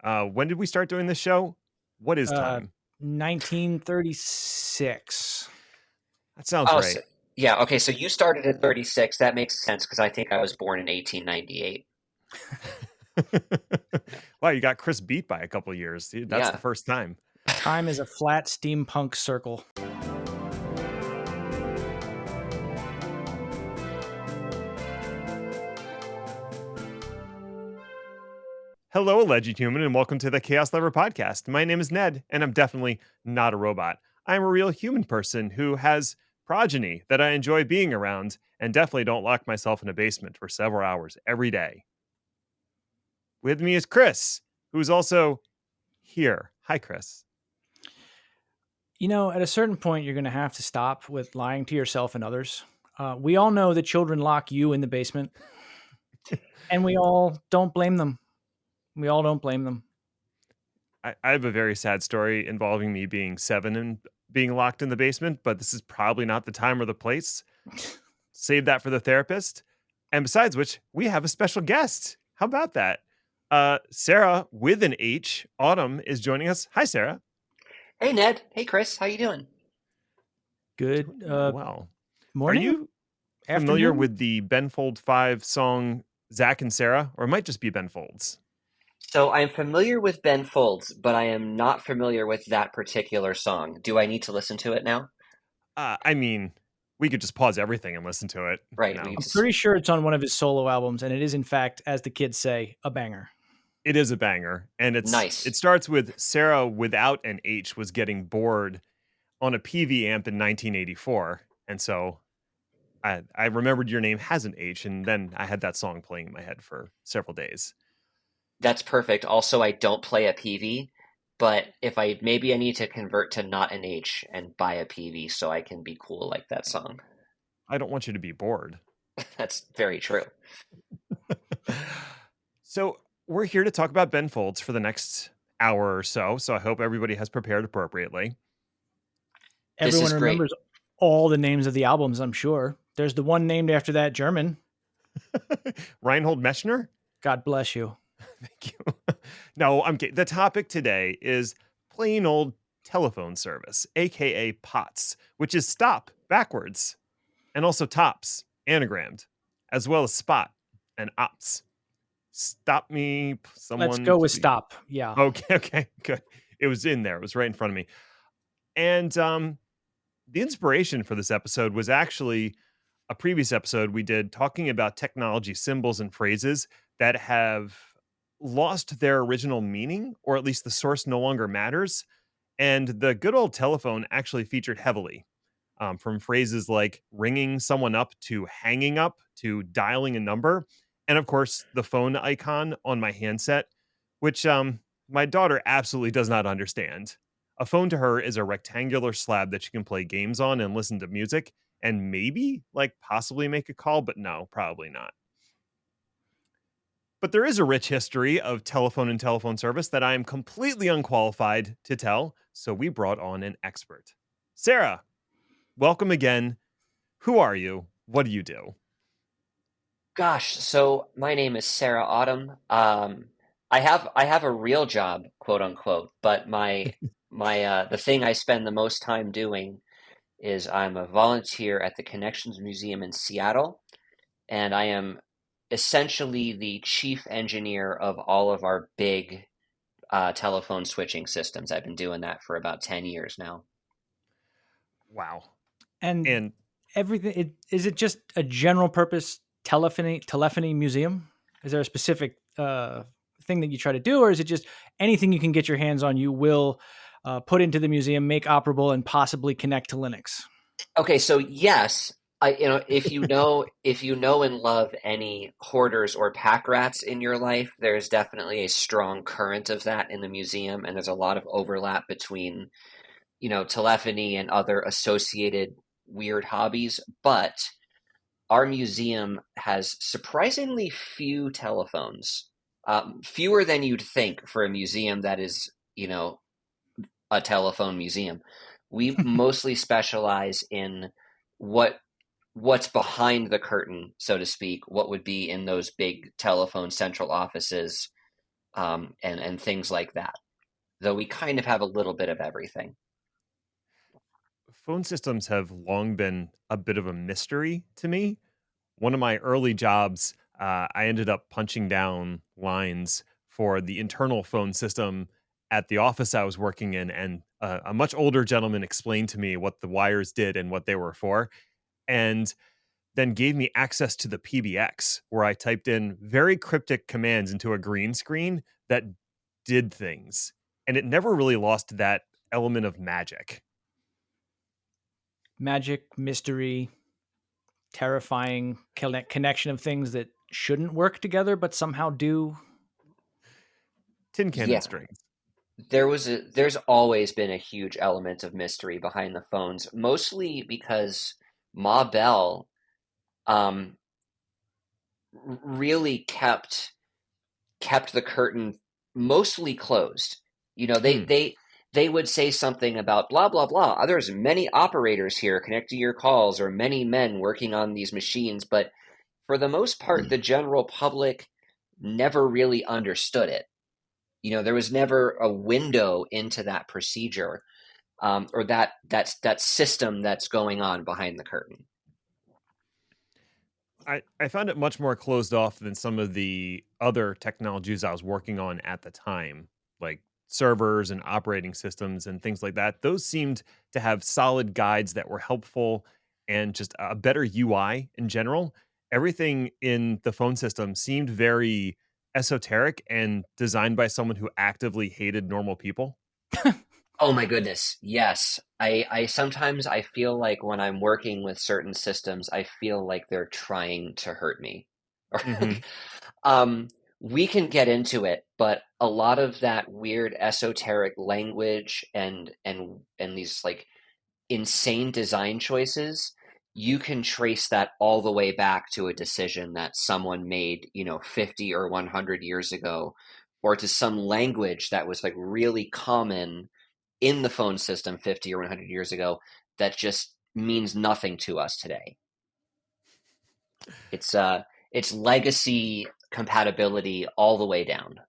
When did we start doing this show? What is Uh, time? 1936. That sounds Oh, right. so, yeah. Okay, so you started at 36. That makes sense because I think I was born in 1898. Wow, you got Chris beat by a couple years. Dude, that's the Yeah. first time. Time is a flat steampunk circle. Hello, alleged human, and welcome to the Chaos Lover podcast. My name is Ned, and I'm definitely not a robot. I'm a real human person who has progeny that I enjoy being around, and definitely don't lock myself in a basement for several hours every day. With me is Chris, who's also here. Hi, Chris. You know, at a certain point, you're going to have to stop with lying to yourself and others. We all know that children lock you in the basement, and we all don't blame them. We all don't blame them. I have a very sad story involving me being 7 and being locked in the basement, but this is probably not the time or the place. Save that for the therapist. And besides which, we have a special guest. How about that? Sarah with an H, Autumn, is joining us. Hi, Sarah. Hey, Ned. Hey, Chris. How you doing? Good Well, morning, are you familiar afternoon. with the Ben Folds 5 song Zach and Sarah? Or it might just be Ben Folds. So I'm familiar with Ben Folds, but I am not familiar with that particular song. Do I need to listen to it now? I mean, we could just pause everything and listen to it. Right. No, We I'm just pretty sure it's on one of his solo albums, and it is, in fact, as the kids say, a banger. it is a banger. And nice. it starts with Sarah without an H was getting bored on a PV amp in 1984. And so I remembered your name has an H, and then I had that song playing in my head for several days. That's perfect. Also, I don't play a PV, but if I maybe I need to convert to not an H and buy a PV so I can be cool like that song. I don't want you to be bored. That's very true. So we're here to talk about Ben Folds for the next hour or so. So I hope everybody has prepared appropriately. This Everyone is great. remembers all the names of the albums, I'm sure. There's the one named after that German. Reinhold Messner? God bless you. Thank you. No, I'm kidding. The topic today is plain old telephone service, aka POTS, which is stop backwards, and also tops, anagrammed, as well as spot and ops. Stop me, someone. Let's go with please. stop. Yeah. Okay, good. It was in there. It was right in front of me. And the inspiration for this episode was actually a previous episode we did talking about technology symbols and phrases that have lost their original meaning, or at least the source no longer matters. And the good old telephone actually featured heavily, from phrases like ringing someone up to hanging up to dialing a number. And of course, the phone icon on my handset, which my daughter absolutely does not understand. A phone to her is a rectangular slab that she can play games on and listen to music and maybe like possibly make a call, but no, probably not. But there is a rich history of telephone and telephone service that I am completely unqualified to tell, so we brought on an expert. Sarah, welcome again. Who are you? What do you do? Gosh, so my name is Sarah Autumn. I have a real job, quote unquote, but my the thing I spend the most time doing is I'm a volunteer at the Connections Museum in Seattle, and I am essentially the chief engineer of all of our big telephone switching systems. I've been doing that for about 10 years now. Wow. And And everything, is it just a general purpose telephony museum? Is there a specific thing that you try to do, or is it just anything you can get your hands on, you will put into the museum, make operable, and possibly connect to Linux? Okay, so yes, if you know and love any hoarders or pack rats in your life, there's definitely a strong current of that in the museum, and there's a lot of overlap between, telephony and other associated weird hobbies. But our museum has surprisingly few telephones, fewer than you'd think for a museum that is, a telephone museum. We mostly specialize in what what's behind the curtain, so to speak, what would be in those big telephone central offices. and things like that. Though we kind of have a little bit of everything. Phone systems have long been a bit of a mystery to me. One of my early jobs, I ended up punching down lines for the internal phone system at the office I was working in, and a much older gentleman explained to me what the wires did and what they were for, and then gave me access to the PBX, where I typed in very cryptic commands into a green screen that did things, and it never really lost that element of magic. Magic, mystery, terrifying connection of things that shouldn't work together but somehow do. Tin can and Yeah, strings. there's always been a huge element of mystery behind the phones, mostly because Ma Bell um, really kept the curtain mostly closed. You know, Mm, they would say something about blah blah blah. There's many operators here connecting your calls, or many men working on these machines, but for the most part, the general public never really understood it. You know, there was never a window into that procedure, or that system that's going on behind the curtain. I found it much more closed off than some of the other technologies I was working on at the time, like servers and operating systems and things like that. Those seemed to have solid guides that were helpful and just a better UI in general. Everything in the phone system seemed very esoteric and designed by someone who actively hated normal people. Oh my goodness, yes. I sometimes I feel like when I'm working with certain systems, I feel like they're trying to hurt me. Hmm. Um, we can get into it, but a lot of that weird esoteric language and these like insane design choices, you can trace that all the way back to a decision that someone made, 50 or 100 years ago, or to some language that was like really common in the phone system 50 or 100 years ago that just means nothing to us today. It's it's legacy compatibility all the way down.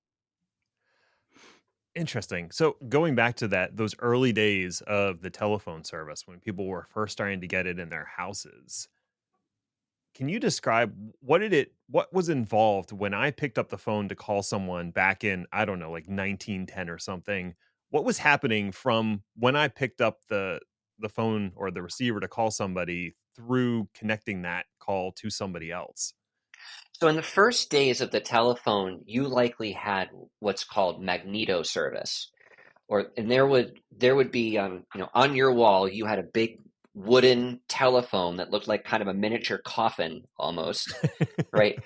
Interesting. So going back to those early days of the telephone service when people were first starting to get it in their houses, can you describe what was involved when I picked up the phone to call someone back in, I don't know, like 1910 or something? What was happening from when I picked up the phone or the receiver to call somebody through connecting that call to somebody else? So in the first days of the telephone, you likely had what's called magneto service, and there would be on your wall you had a big wooden telephone that looked like kind of a miniature coffin almost, right?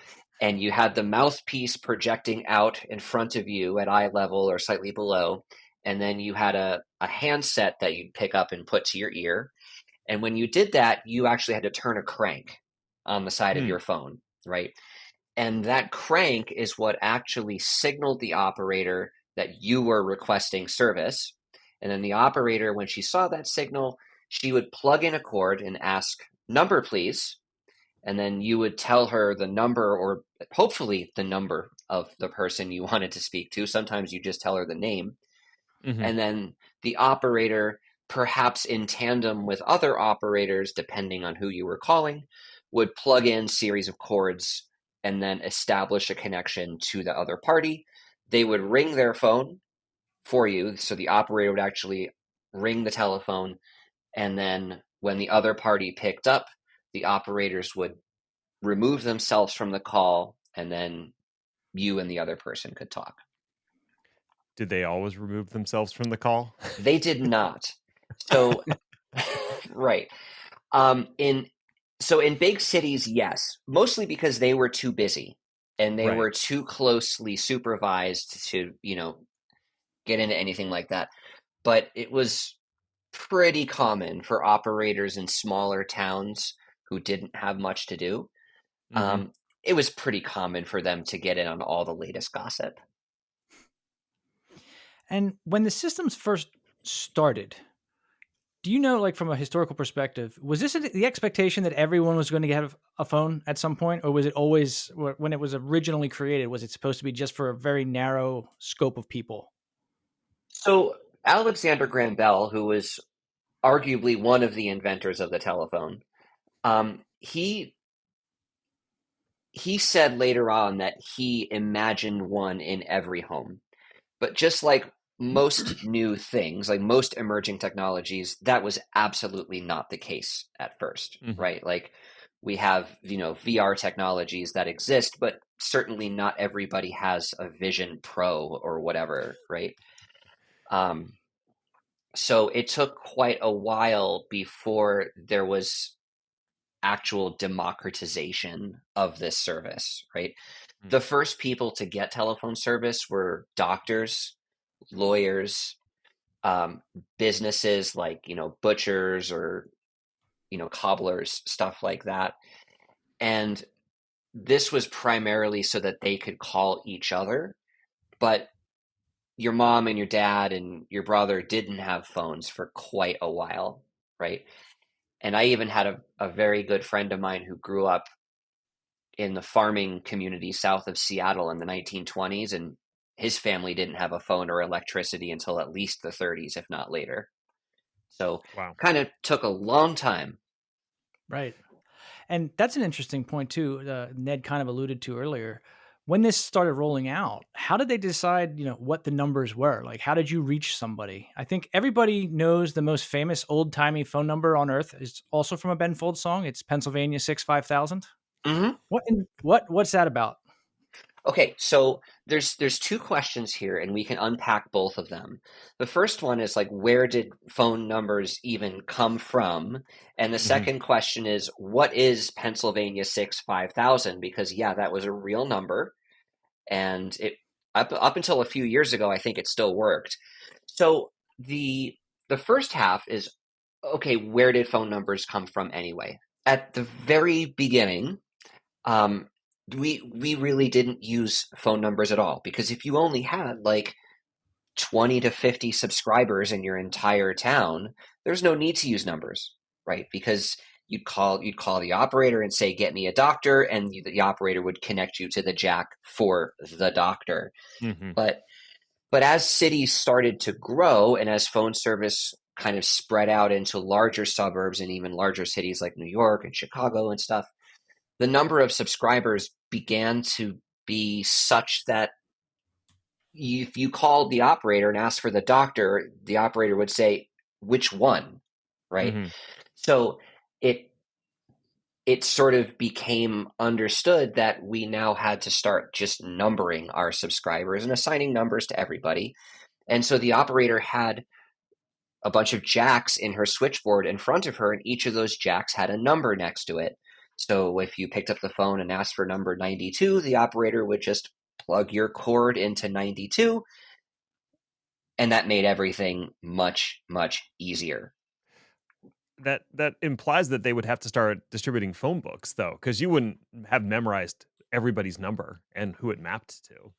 And you had the mouthpiece projecting out in front of you at eye level or slightly below, and then you had a handset that you'd pick up and put to your ear. And when you did that, you actually had to turn a crank on the side of Hmm. your phone, right? And that crank is what actually signaled the operator that you were requesting service. And then the operator, when she saw that signal, she would plug in a cord and ask, "Number, please." And then you would tell her the number, or hopefully the number of the person you wanted to speak to. Sometimes you just tell her the name. Hmm. And then the operator, perhaps in tandem with other operators, depending on who you were calling, would plug in series of cords and then establish a connection to the other party. They would ring their phone for you, so the operator would actually ring the telephone, and then when the other party picked up, the operators would remove themselves from the call, and then you and the other person could talk. Did they always remove themselves from the call? They did not. So, right. In So in big cities, yes, mostly because they were too busy and they Right. were too closely supervised to, get into anything like that. But it was pretty common for operators in smaller towns who didn't have much to do. Hmm. Um, it was pretty common for them to get in on all the latest gossip. And when the systems first started, Do you know, like from a historical perspective, was this the expectation that everyone was going to have a phone at some point, or was it always when it was originally created? Was it supposed to be just for a very narrow scope of people? So Alexander Graham Bell, who was arguably one of the inventors of the telephone, he said later on that he imagined one in every home. But just like most new things, like most emerging technologies, that was absolutely not the case at first, Mhm. right? Like we have, VR technologies that exist, but certainly not everybody has a Vision Pro or whatever, right? Um, so it took quite a while before there was actual democratization of this service, right? Mm. The first people to get telephone service were doctors, lawyers, um, businesses like butchers or cobblers, stuff like that. And this was primarily so that they could call each other, but your mom and your dad and your brother didn't have phones for quite a while, right? And I even had a very good friend of mine who grew up in the farming community south of Seattle in the 1920s, and his family didn't have a phone or electricity until at least the 30s, if not later. So Wow. kind of took a long time. Right. And that's an interesting point too. Ned kind of alluded to earlier. When this started rolling out, how did they decide, what the numbers were? Like, how did you reach somebody? I think everybody knows the most famous old timey phone number on earth is also from a Ben Folds song. It's Pennsylvania 65000. Hmm. What's that about? Okay, so there's two questions here, and we can unpack both of them. The first one is like, where did phone numbers even come from? And the Mhm. second question is, what is Pennsylvania 65000? Because yeah, that was a real number, and it up until a few years ago, I think it still worked. So the first half is, okay, where did phone numbers come from anyway? At the very beginning, um, we really didn't use phone numbers at all, because if you only had like 20 to 50 subscribers in your entire town, there's no need to use numbers, right? Because you'd call the operator and say, get me a doctor, and the operator would connect you to the jack for the doctor. Mhm. But as cities started to grow, and as phone service kind of spread out into larger suburbs and even larger cities like New York and Chicago and stuff, the number of subscribers began to be such that if you called the operator and asked for the doctor, the operator would say, which one? Right? Mhm. So it it sort of became understood that we now had to start just numbering our subscribers and assigning numbers to everybody. And so the operator had a bunch of jacks in her switchboard in front of her, and each of those jacks had a number next to it. So if you picked up the phone and asked for number 92, the operator would just plug your cord into 92, and that made everything much, much easier. That implies that they would have to start distributing phone books though, because you wouldn't have memorized everybody's number and who it mapped to.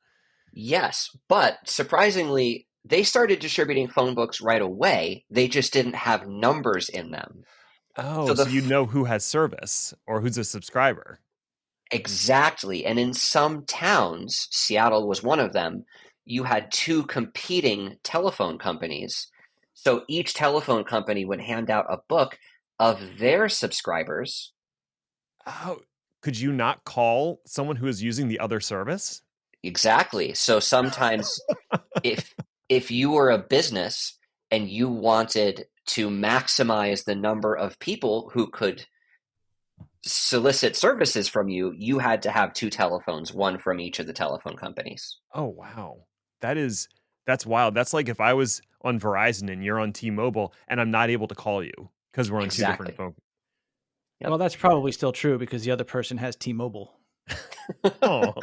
Yes, but surprisingly, they started distributing phone books right away. They just didn't have numbers in them. So Oh, the so you know who has service or who's a subscriber. Exactly. And in some towns, Seattle was one of them, you had two competing telephone companies. So each telephone company would hand out a book of their subscribers. Oh, could you not call someone who is using the other service? Exactly. So sometimes if if you were a business and you wanted to maximize the number of people who could solicit services from you, you had to have two telephones, one from each of the telephone companies. Oh, wow. That is that's wild. That's like if I was on Verizon and you're on T-Mobile and I'm not able to call you because we're on two different Exactly. phone. Well, Yep. that's probably still true because the other person has T-Mobile. Oh,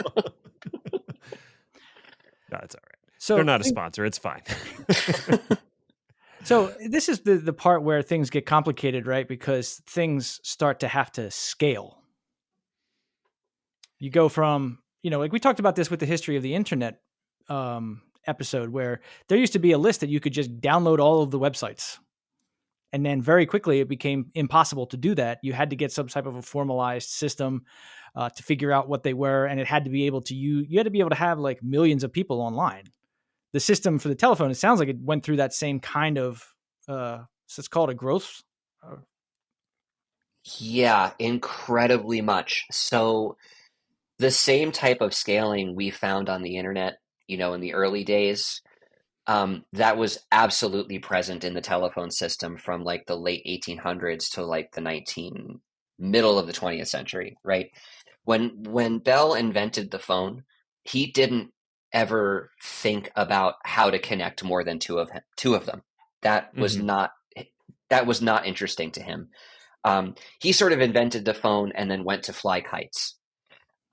that's all right. They're So not a sponsor. It's fine. So this is the part where things get complicated, right? Because things start to have to scale. You go from, like we talked about this with the history of the internet episode, where there used to be a list that you could just download all of the websites. And then very quickly, it became impossible to do that. You had to get some type of a formalized system to figure out what they were, and it had to be able to you had to be able to have like millions of people online. The system for the telephone, it sounds like it went through that same kind of so it's called a growth. Yeah, incredibly much. So the same type of scaling we found on the internet, in the early days, that was absolutely present in the telephone system from like the late 1800s to like the 19 middle of the 20th century, right? When Bell invented the phone, he didn't ever think about how to connect more than two of them. That was Mhm. not that was not interesting to him. He sort of invented the phone and then went to fly kites.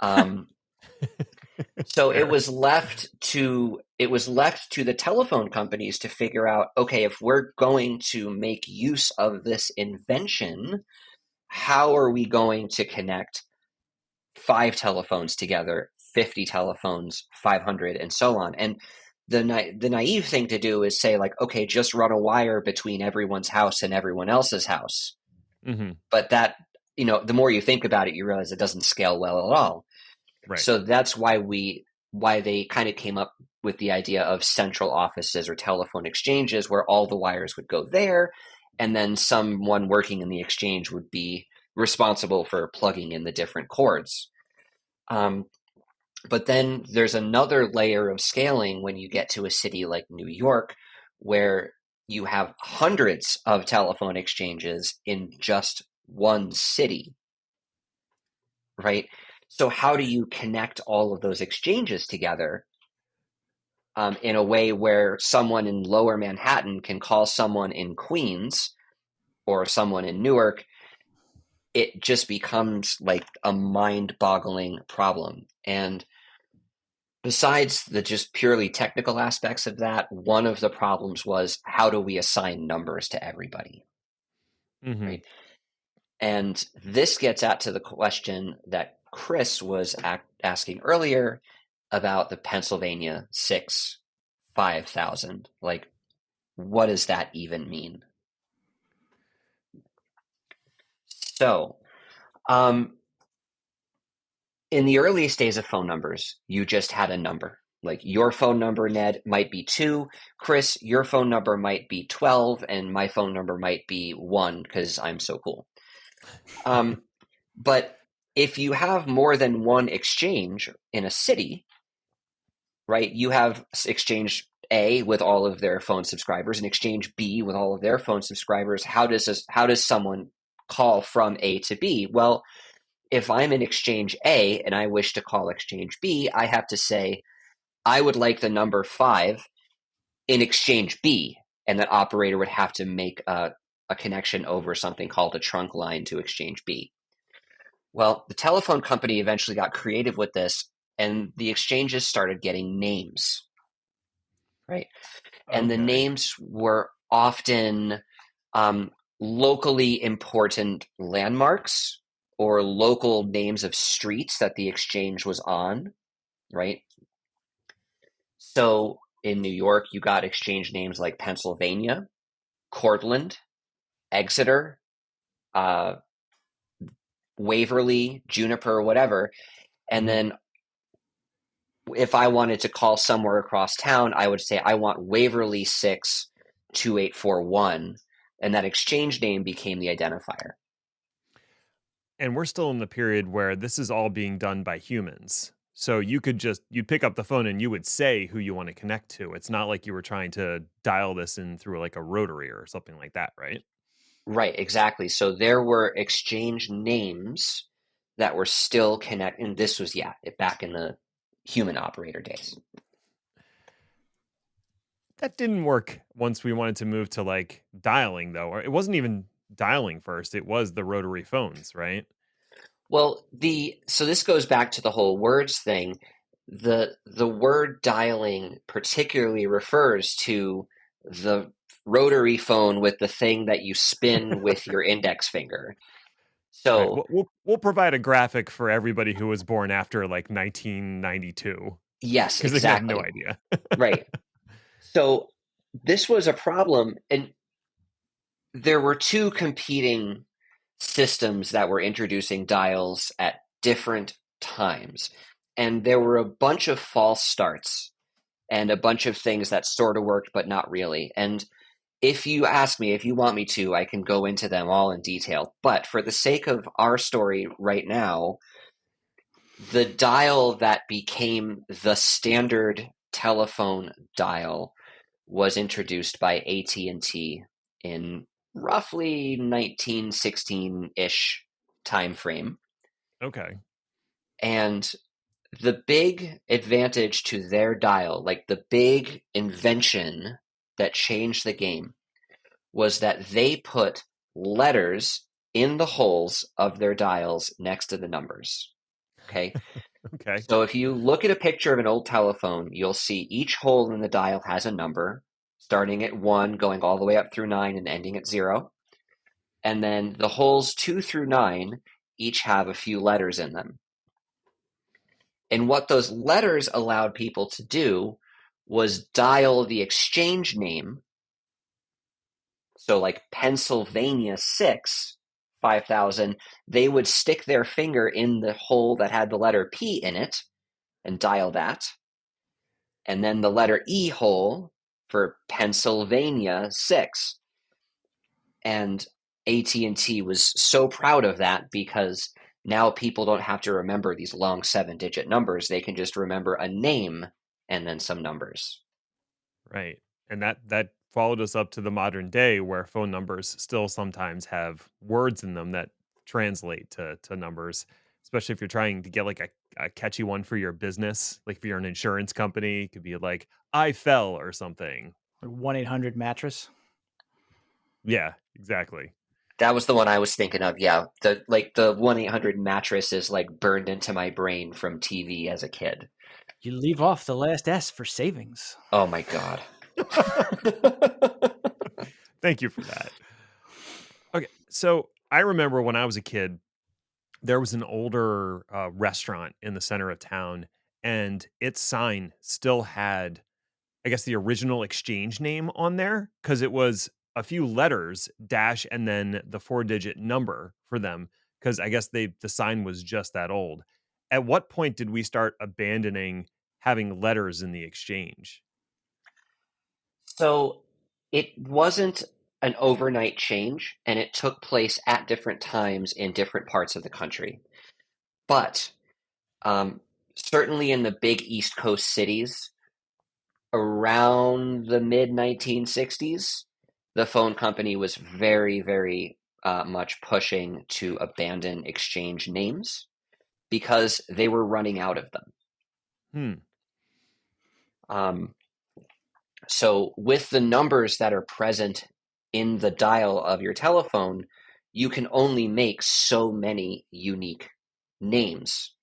Um, so it Fair. was left to the telephone companies to figure out, okay, if we're going to make use of this invention, how are we going to connect 5 telephones together, 50 telephones, 500, and so on? And the naive thing to do is say like, okay, just run a wire between everyone's house and everyone else's house. Mhm. But that, the more you think about it, you realize it doesn't scale well at all. Right. So that's why they kind of came up with the idea of central offices or telephone exchanges where all the wires would go there, and then someone working in the exchange would be responsible for plugging in the different cords. But then there's another layer of scaling when you get to a city like New York, where you have hundreds of telephone exchanges in just one city, right? So how do you connect all of those exchanges together in a way where someone in Lower Manhattan can call someone in Queens or someone in Newark? It just becomes like a mind-boggling problem. And besides the just purely technical aspects of that, one of the problems was, how do we assign numbers to everybody, Mhm. right? And this gets at to the question that Chris was asking earlier about the Pennsylvania 5,000. Like, what does that even mean? So, um, in the earliest days of phone numbers, you just had a number. Like your phone number, Ned, might be 2. Chris, your phone number might be 12, and my phone number might be 1 because I'm so cool. But if you have more than one exchange in a city, right, you have exchange A with all of their phone subscribers and exchange B with all of their phone subscribers. How does someone call from A to B? Well, if I'm in exchange A and I wish to call exchange B, I have to say, I would like the number 5 in exchange B. And that operator would have to make a connection over something called a trunk line to exchange B. Well, the telephone company eventually got creative with this, and the exchanges started getting names, right? And the Okay. names were often um, locally important landmarks or local names of streets that the exchange was on, right? So in New York, you got exchange names like Pennsylvania, Cortland, Exeter, uh, Waverly, Juniper, whatever. And Mhm. then if I wanted to call somewhere across town, I would say I want Waverly 62841, and that exchange name became the identifier. And we're still in the period where this is all being done by humans. So you'd pick up the phone and you would say who you want to connect to. It's not like you were trying to dial this in through like a rotary or something like that, right? Right, exactly. So there were exchange names that were still connected. And this was, back in the human operator days. That didn't work once we wanted to move to like dialing though. Or it wasn't even dialing first. It was the rotary phones, right? Well, so this goes back to the whole words thing. The word dialing particularly refers to the rotary phone with the thing that you spin with your index finger. Right. So, We'll provide a graphic for everybody who was born after like 1992 yes, because they have no exactly. idea. Right. So, this was a problem, and there were two competing systems that were introducing dials at different times. And there were a bunch of false starts and a bunch of things that sort of worked, but not really. And if you ask me, if you want me to, I can go into them all in detail. But for the sake of our story right now, the dial that became the standard telephone dial was introduced by AT&T in roughly 1916-ish time frame. Okay. And the big advantage to their dial, like the big invention that changed the game, was that they put letters in the holes of their dials next to the numbers. Okay. Okay. So if you look at a picture of an old telephone, you'll see each hole in the dial has a number, starting at 1, going all the way up through 9, and ending at 0. And then the holes 2 through 9 each have a few letters in them. And what those letters allowed people to do was dial the exchange name. So like Pennsylvania 6, 5000, they would stick their finger in the hole that had the letter P in it and dial that. And then the letter E hole for Pennsylvania 6. And AT&T was so proud of that because now people don't have to remember these long 7-digit numbers. They can just remember a name and then some numbers. Right. And that followed us up to the modern day where phone numbers still sometimes have words in them that translate to numbers, especially if you're trying to get like a catchy one for your business. Like if you're an insurance company, it could be like I fell or something. 1-800 mattress. Yeah, exactly. That was the one I was thinking of. Yeah, the 1-800 mattress is like burned into my brain from TV as a kid. You leave off the last S for savings. Oh my God. Thank you for that. Okay, so I remember when I was a kid, there was an older restaurant in the center of town, and its sign still had, I guess, the original exchange name on there because it was a few letters, dash, and then the 4-digit number for them. Because I guess the sign was just that old. At what point did we start abandoning having letters in the exchange? So it wasn't an overnight change, and it took place at different times in different parts of the country. But certainly in the big East Coast cities, around the mid 1960s, the phone company was very, very much pushing to abandon exchange names because they were running out of them. Hmm. Um, so, with the numbers that are present in the dial of your telephone, you can only make so many unique names,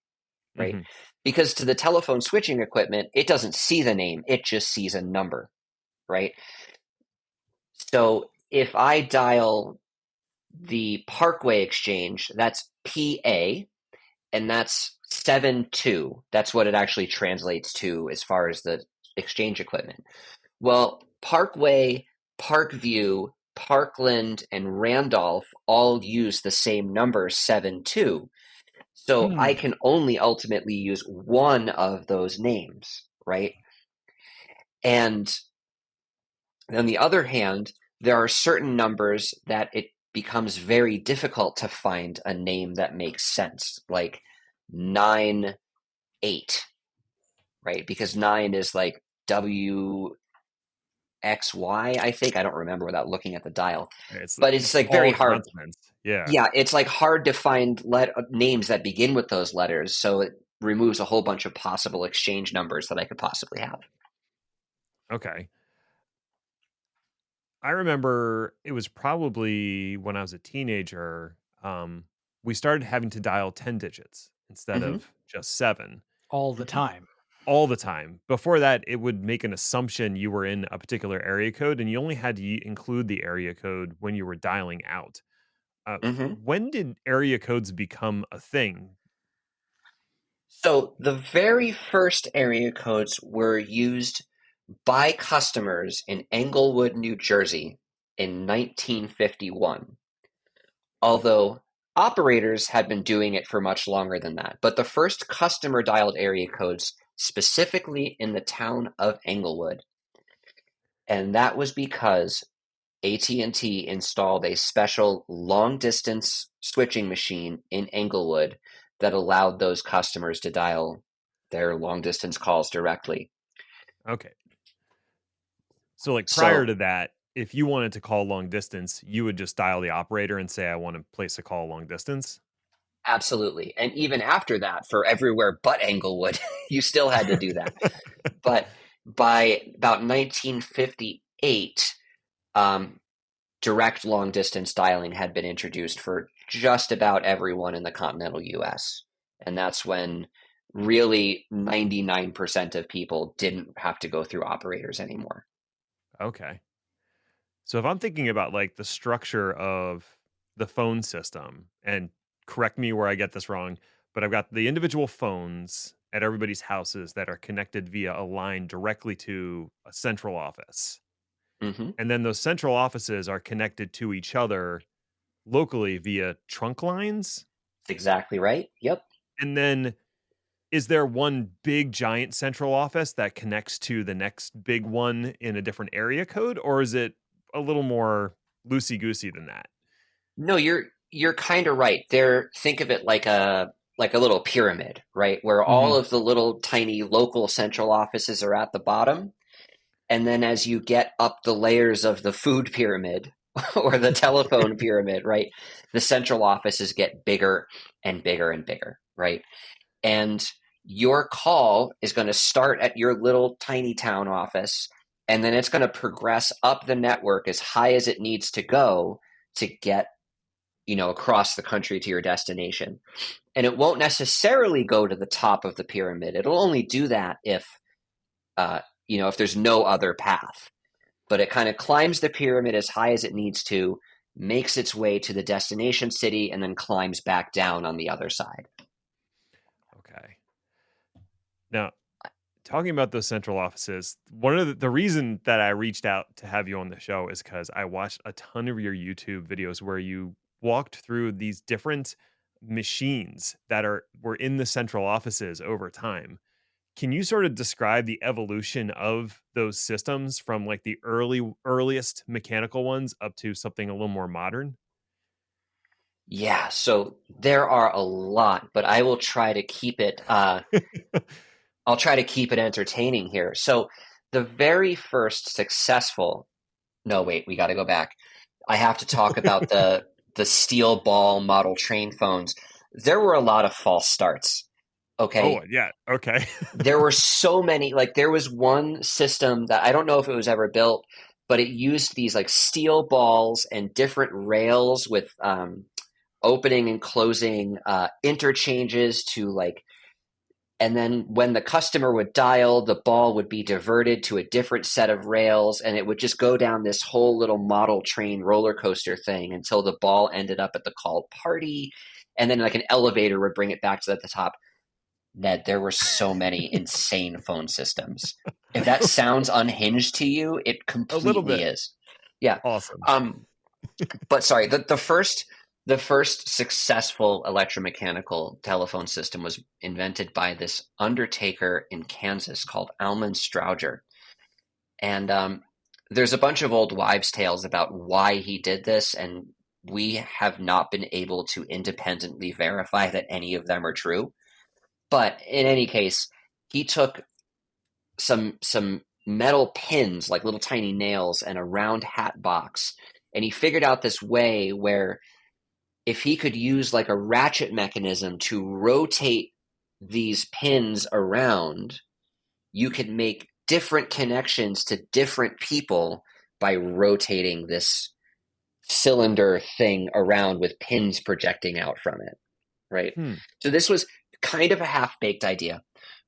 right? Hmm. Because to the telephone switching equipment, it doesn't see the name, it just sees a number, right? So if I dial the Parkway Exchange, that's PA, and that's 72. That's what it actually translates to as far as the exchange equipment. Well, Parkway, Parkview, Parkland, and Randolph all use the same number 72. So I can only ultimately use one of those names, right? And on the other hand, there are certain numbers that it becomes very difficult to find a name that makes sense, like 9, 8, right? Because 9 is like WXY, I think. I don't remember without looking at the dial. It's But it's like very small hard. consonants. Yeah. Yeah, it's like hard to find names that begin with those letters, so it removes a whole bunch of possible exchange numbers that I could possibly have. Okay. I remember it was probably when I was a teenager, we started having to dial 10 digits instead Hmm. of just 7 All the Hmm. time. all the time. Before that, it would make an assumption you were in a particular area code and you only had to include the area code when you were dialing out. Hmm. When did area codes become a thing? So the very first area codes were used by customers in Englewood, New Jersey in 1951, although operators had been doing it for much longer than that. But the first customer dialed area codes specifically in the town of Englewood. And that was because AT&T installed a special long-distance switching machine in Englewood that allowed those customers to dial their long-distance calls directly. Okay. So like prior So to that, if you wanted to call long distance, you would just dial the operator and say, I want to place a call long distance. absolutely. And even after that, for everywhere but Englewood, you still had to do that. But by about 1958, direct long distance dialing had been introduced for just about everyone in the continental US. And that's when really 99% of people didn't have to go through operators anymore. Okay. So if I'm thinking about like the structure of the phone system, and correct me where I get this wrong, but I've got the individual phones at everybody's houses that are connected via a line directly to a central office. Mm-hmm. And then those central offices are connected to each other locally via trunk lines. That's exactly right. Yep. And then is there one big giant central office that connects to the next big one in a different area code, or is it a little more loosey goosey than that? No, you're kind of right. There, think of it like a little pyramid, right? Where all Hmm. of the little tiny local central offices are at the bottom. And then as you get up the layers of the food pyramid or the telephone pyramid, right, the central offices get bigger and bigger and bigger, right? And your call is going to start at your little tiny town office, and then it's going to progress up the network as high as it needs to go to get, across the country to your destination. And it won't necessarily go to the top of the pyramid. It'll only do that uh, if there's no other path. But it kind of climbs the pyramid as high as it needs to, makes its way to the destination city, and then climbs back down on the other side. Okay. Now, talking about those central offices, one of the reason that I reached out to have you on the show is because I watched a ton of your YouTube videos where you walked through these different machines that were in the central offices over time. Can you sort of describe the evolution of those systems from like the earliest mechanical ones up to something a little more modern? Yeah, so there are a lot, but I will try to keep it I'll try to keep it entertaining here. So the very first successful no, wait, we got to go back. I have to talk about the steel ball model train phones. There were a lot of false starts. Oh, Okay. yeah. Okay. There were so many, like there was one system that I don't know if it was ever built, but it used these like steel balls and different rails with opening and closing interchanges to like, and then when the customer would dial, the ball would be diverted to a different set of rails, and it would just go down this whole little model train roller coaster thing until the ball ended up at the called party, and then like an elevator would bring it back to the top. Ned, there were so many insane phone systems. If that sounds unhinged to you, it A little completely bit. is. Yeah. Awesome. Um, but sorry, the first successful electromechanical telephone system was invented by this undertaker in Kansas called Almond Strouger. And there's a bunch of old wives' tales about why he did this, and we have not been able to independently verify that any of them are true. But in any case, he took some metal pins, like little tiny nails, and a round hat box, and he figured out this way where if he could use like a ratchet mechanism to rotate these pins around, you could make different connections to different people by rotating this cylinder thing around with pins projecting out from it, right? Hmm. So this was kind of a half-baked idea,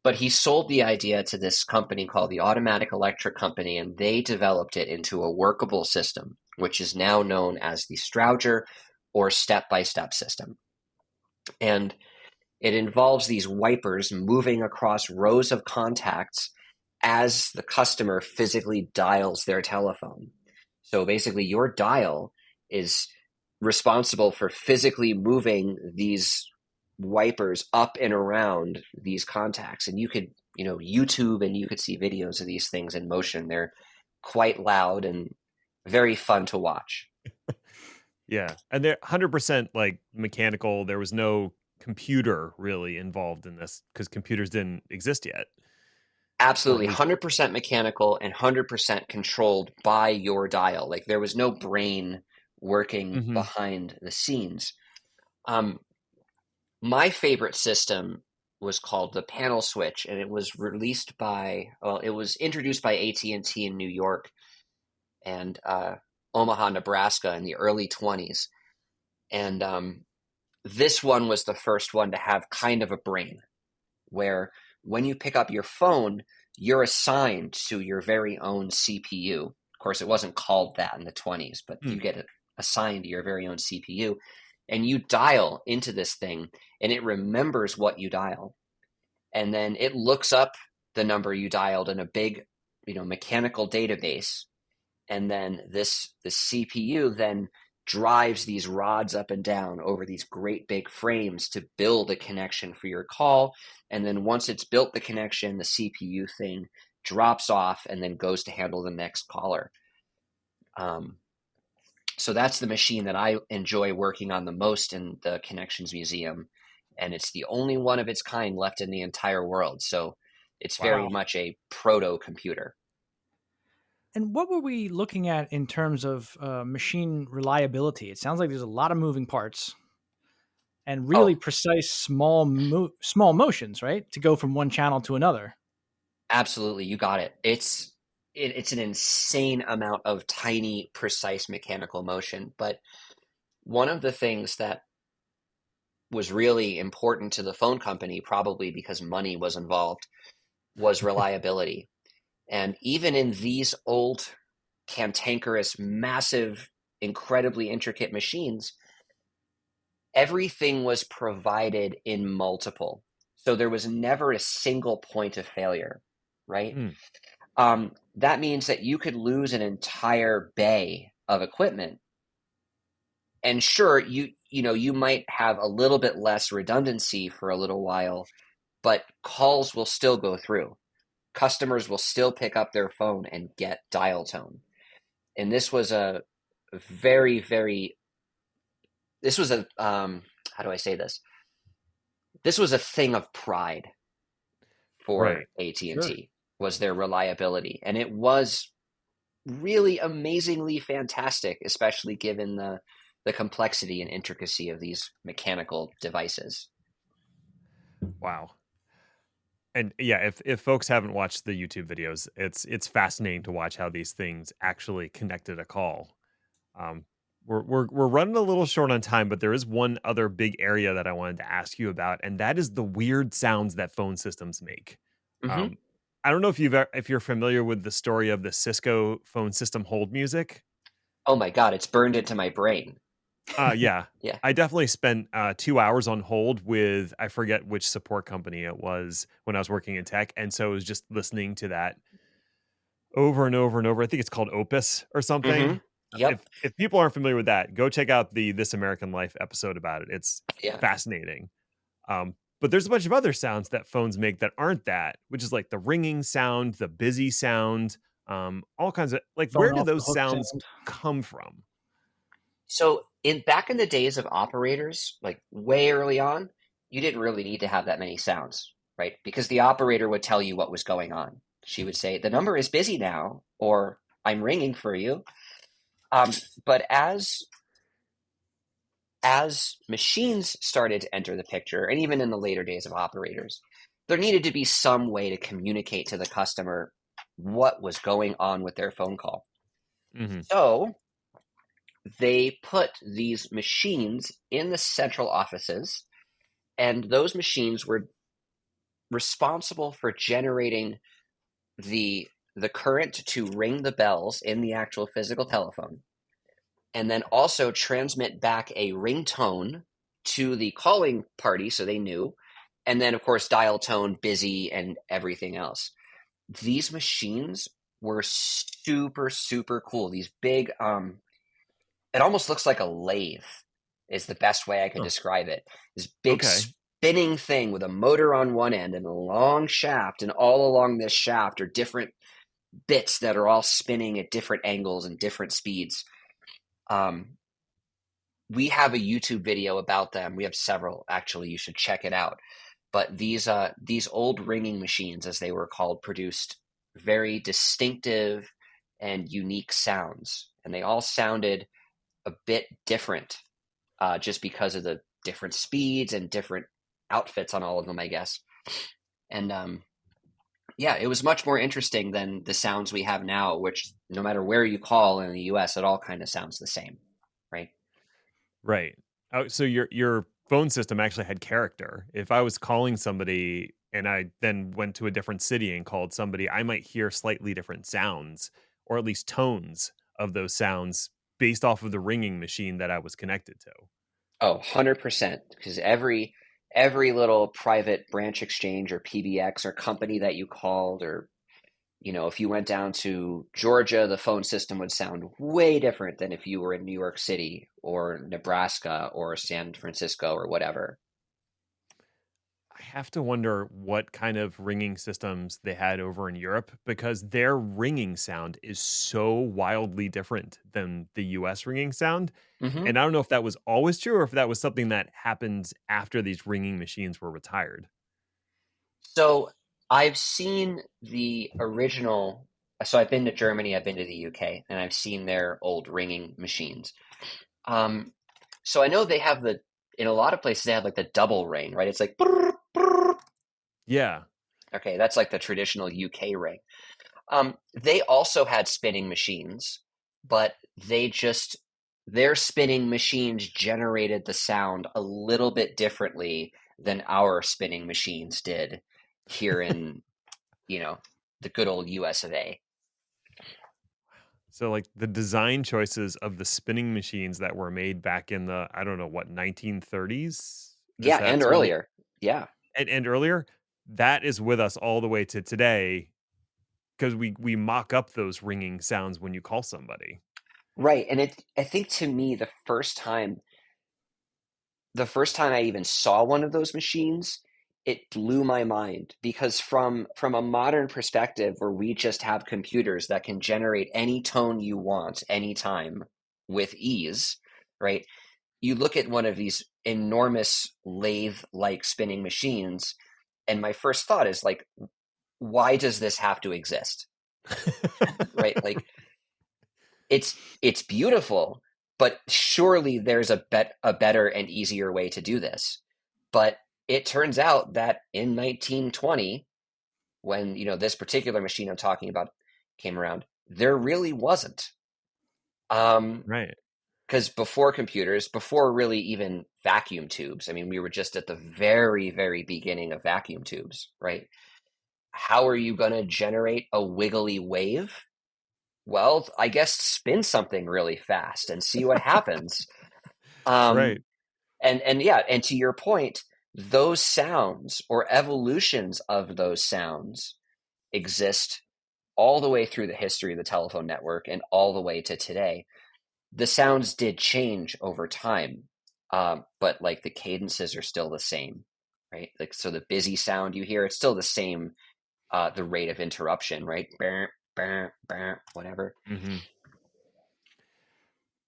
but he sold the idea to this company called the Automatic Electric Company, and they developed it into a workable system, which is now known as the Strouger or step-by-step system. And it involves these wipers moving across rows of contacts as the customer physically dials their telephone. So basically, your dial is responsible for physically moving these wipers up and around these contacts. And you could, YouTube and you could see videos of these things in motion. They're quite loud and very fun to watch. Yeah, and they're 100% like mechanical. There was no computer really involved in this because computers didn't exist yet, or at Absolutely, least. 100% mechanical and 100% controlled by your dial. Like there was no brain working Hmm. behind the scenes. Um, my favorite system was called the panel switch, and it was it was introduced by AT&T in New York and Omaha, Nebraska in the early 20s. And this one was the first one to have kind of a brain, where when you pick up your phone, you're assigned to your very own CPU. Of course, it wasn't called that in the 20s, but you get assigned to your very own CPU. And you dial into this thing, and it remembers what you dial. And then it looks up the number you dialed in a big, mechanical database. And then the CPU then drives these rods up and down over these great big frames to build a connection for your call. And then once it's built the connection, the CPU thing drops off and then goes to handle the next caller. So that's the machine that I enjoy working on the most in the Connections Museum. And it's the only one of its kind left in the entire world. So it's very Wow. much a proto computer. And what were we looking at in terms of machine reliability? It sounds like there's a lot of moving parts and really Oh, precise small motions, right? To go from one channel to another. absolutely, you got it. It's an insane amount of tiny, precise mechanical motion. But one of the things that was really important to the phone company, probably because money was involved, was reliability. And even in these old, cantankerous, massive, incredibly intricate machines, everything was provided in multiple. So there was never a single point of failure, right? Mm. That means that you could lose an entire bay of equipment. And sure, you might have a little bit less redundancy for a little while, but calls will still go through. Customers will still pick up their phone and get dial tone. And this was a very, very this was a how do I say this? This was a thing of pride for Right. Sure. AT&T, was their reliability. And it was really amazingly fantastic, especially given the complexity and intricacy of these mechanical devices. Wow. And yeah, if folks haven't watched the YouTube videos, it's fascinating to watch how these things actually connected a call. Um, we're running a little short on time, but there is one other big area that I wanted to ask you about, and that is the weird sounds that phone systems make. Hmm. Um, I don't know if you're familiar with the story of the Cisco phone system hold music. Oh my God, it's burned into my brain. Yeah, Yeah. I definitely spent 2 hours on hold with I forget which support company it was when I was working in tech, and so I was just listening to that over and over and over. I think it's called Opus or Hmm. something. Yep. If people aren't familiar with that, go check out the This American Life episode about it. It's Yeah. fascinating. But there's a bunch of other sounds that phones make that aren't that, which is like the ringing sound, the busy sound, all kinds of like Phone where do off the those hook sounds sound. come from? So in back in the days of operators, like way early on, you didn't really need to have that many sounds, right? Because the operator would tell you what was going on. She would say, "The number is busy now," or "I'm ringing for you." Um, but as machines started to enter the picture, and even in the later days of operators, there needed to be some way to communicate to the customer what was going on with their phone call. Hmm. So they put these machines in the central offices, and those machines were responsible for generating the the current to ring the bells in the actual physical telephone, and then also transmit back a ringtone to the calling party so they knew, and then of course dial tone, busy, and everything else. These machines were super, super cool. These big, it almost looks like a lathe is the best way I could Huh. describe it. This big Okay. spinning thing with a motor on one end and a long shaft, and all along this shaft are different bits that are all spinning at different angles and different speeds. Um, we have a YouTube video about them. We have several, actually. You should check it out. But these old ringing machines, as they were called, produced very distinctive and unique sounds, and they all sounded a bit different, just because of the different speeds and different outfits on all of them, I guess. And yeah, it was much more interesting than the sounds we have now, which no matter where you call in the US, it all kind of sounds the same, right? Right. Oh, so your phone system actually had character. If I was calling somebody and I then went to a different city and called somebody, I might hear slightly different sounds or at least tones of those sounds based off of the ringing machine that I was connected to. Oh, 100%. Because every little private branch exchange or PBX or company that you called, or if you went down to Georgia, the phone system would sound way different than if you were in New York City or Nebraska or San Francisco or whatever. I have to wonder what kind of ringing systems they had over in Europe because their ringing sound is so wildly different than the US ringing sound. Hmm. And I don't know if that was always true or if that was something that happened after these ringing machines were retired. So I've seen the original. So I've been to Germany, I've been to the UK, and I've seen their old ringing machines. Um, so I know they have in a lot of places they have like the double ring, right? It's like, brrr, brrr. Yeah. Okay, that's like the traditional UK ring. They also had spinning machines, but their spinning machines generated the sound a little bit differently than our spinning machines did here in, you know, the good old US of A. So like the design choices of the spinning machines that were made back in the I don't know what 1930s is Yeah, that and sort of earlier. Yeah. and earlier that is with us all the way to today because we mock up those ringing sounds when you call somebody. Right. And I think to me the first time I even saw one of those machines, it blew my mind because from a modern perspective where we just have computers that can generate any tone you want anytime with ease, right? You look at one of these enormous lathe-like spinning machines, and my first thought is like, why does this have to exist? Right? Like it's beautiful, but surely there's a better and easier way to do this. But it turns out that in 1920, when this particular machine I'm talking about came around, there really wasn't. Right. Because before computers, before really even vacuum tubes, I mean, we were just at the very, very beginning of vacuum tubes, right? How are you going to generate a wiggly wave? Well, I guess spin something really fast and see what happens. Right. Um, and yeah, and to your point, those sounds or evolutions of those sounds exist all the way through the history of the telephone network and all the way to today. The sounds did change over time, but like the cadences are still the same, right? Like so, the busy sound you hear, it's still the same. The rate of interruption, right? Brr, brr, brr, whatever. Mhm.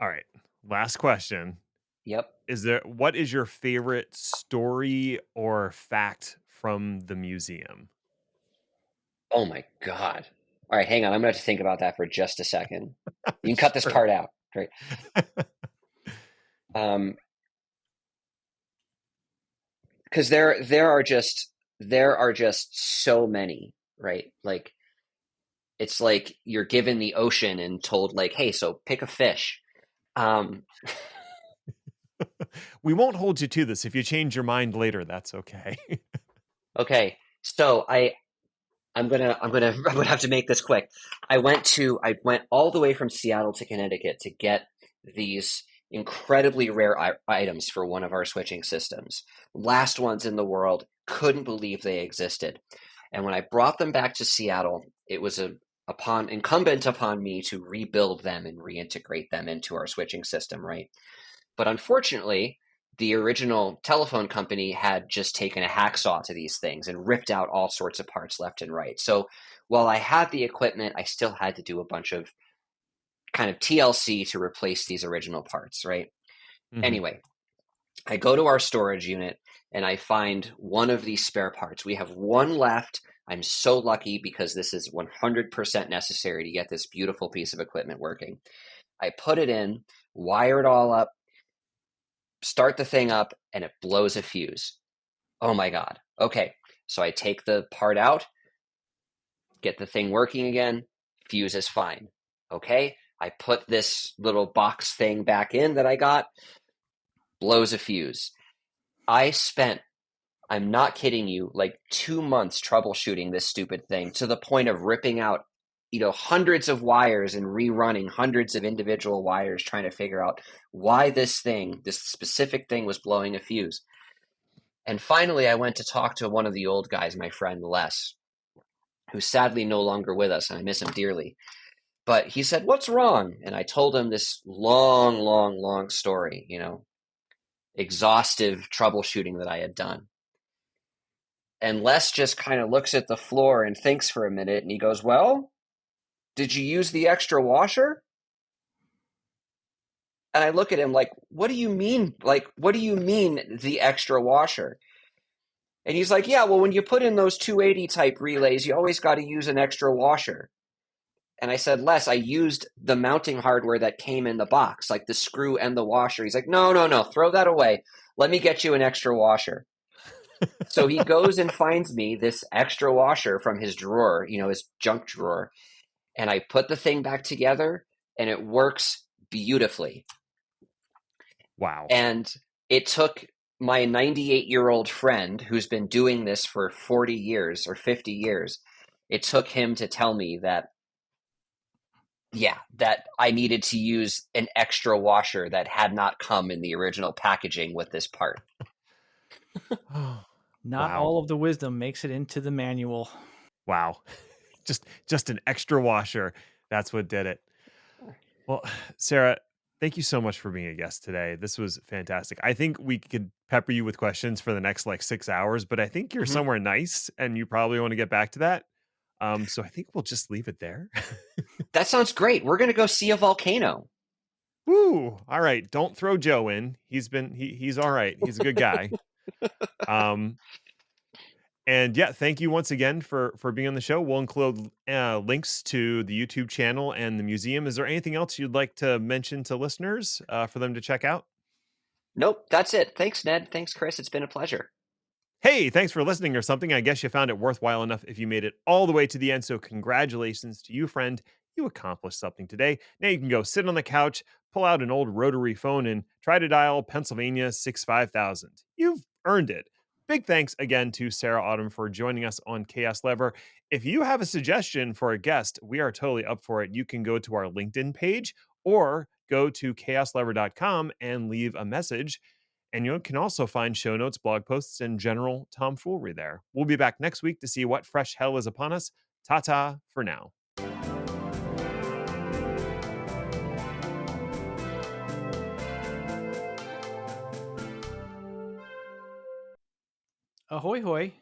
All right. Last question. Yep. What is your favorite story or fact from the museum? Oh my God. All right, hang on. I'm gonna have to think about that for just a second. You can cut this Sure. part out, right? Um, because there are just so many, right? Like it's like you're given the ocean and told like, hey, so pick a fish. Um, We won't hold you to this. If you change your mind later, that's okay. okay, so I'm gonna have to make this quick. I went all the way from Seattle to Connecticut to get these incredibly rare items for one of our switching systems. Last ones in the world, couldn't believe they existed. And when I brought them back to Seattle, it was incumbent upon me to rebuild them and reintegrate them into our switching system, right? But unfortunately, the original telephone company had just taken a hacksaw to these things and ripped out all sorts of parts left and right. So while I had the equipment, I still had to do a bunch of kind of TLC to replace these original parts, right? Mhm. Anyway, I go to our storage unit and I find one of these spare parts. We have one left. I'm so lucky because this is 100% necessary to get this beautiful piece of equipment working. I put it in, wire it all up, start the thing up, and it blows a fuse. Oh my God. Okay. So I take the part out, get the thing working again. Fuse is fine. Okay. I put this little box thing back in that I got, blows a fuse. I spent, I'm not kidding you, like 2 months troubleshooting this stupid thing to the point of ripping out, hundreds of wires and rerunning hundreds of individual wires trying to figure out why this specific thing was blowing a fuse. And finally, I went to talk to one of the old guys, my friend Les, who's sadly no longer with us, and I miss him dearly. But he said, "What's wrong?" And I told him this long, long, long story, exhaustive troubleshooting that I had done. And Les just kind of looks at the floor and thinks for a minute, and he goes, "Well, did you use the extra washer?" And I look at him like, "What do you mean? Like, what do you mean the extra washer?" And he's like, "Yeah, well, when you put in those 280 type relays, you always got to use an extra washer." And I said, "Les, I used the mounting hardware that came in the box, like the screw and the washer." He's like, "No, no, no, throw that away. Let me get you an extra washer." So he goes and finds me this extra washer from his drawer, his junk drawer. And I put the thing back together and it works beautifully. Wow. And it took my 98-year-old friend who's been doing this for 40 years or 50 years, it took him to tell me that, yeah, that I needed to use an extra washer that had not come in the original packaging with this part. Not Wow. all of the wisdom makes it into the manual. Wow. Just an extra washer. That's what did it. Well, Sarah, thank you so much for being a guest today. This was fantastic. I think we could pepper you with questions for the next like 6 hours, but I think you're Mhm. somewhere nice and you probably want to get back to that. So I think we'll just leave it there. That sounds great. We're going to go see a volcano. Woo! All right, don't throw Joe in. He's all right. He's a good guy. Um, and yeah, thank you once again for being on the show. We'll include links to the YouTube channel and the museum. Is there anything else you'd like to mention to listeners for them to check out? Nope, that's it. Thanks, Ned. Thanks, Chris. It's been a pleasure. Hey, thanks for listening or something. I guess you found it worthwhile enough if you made it all the way to the end. So, congratulations to you, friend. You accomplished something today. Now you can go sit on the couch, pull out an old rotary phone, and try to dial Pennsylvania 65000. You've earned it. Big thanks again to Sarah Autumn for joining us on Chaos Lever. If you have a suggestion for a guest, we are totally up for it. You can go to our LinkedIn page or go to chaoslever.com and leave a message. And you can also find show notes, blog posts, and general tomfoolery there. We'll be back next week to see what fresh hell is upon us. Ta-ta for now. Ahoy hoy.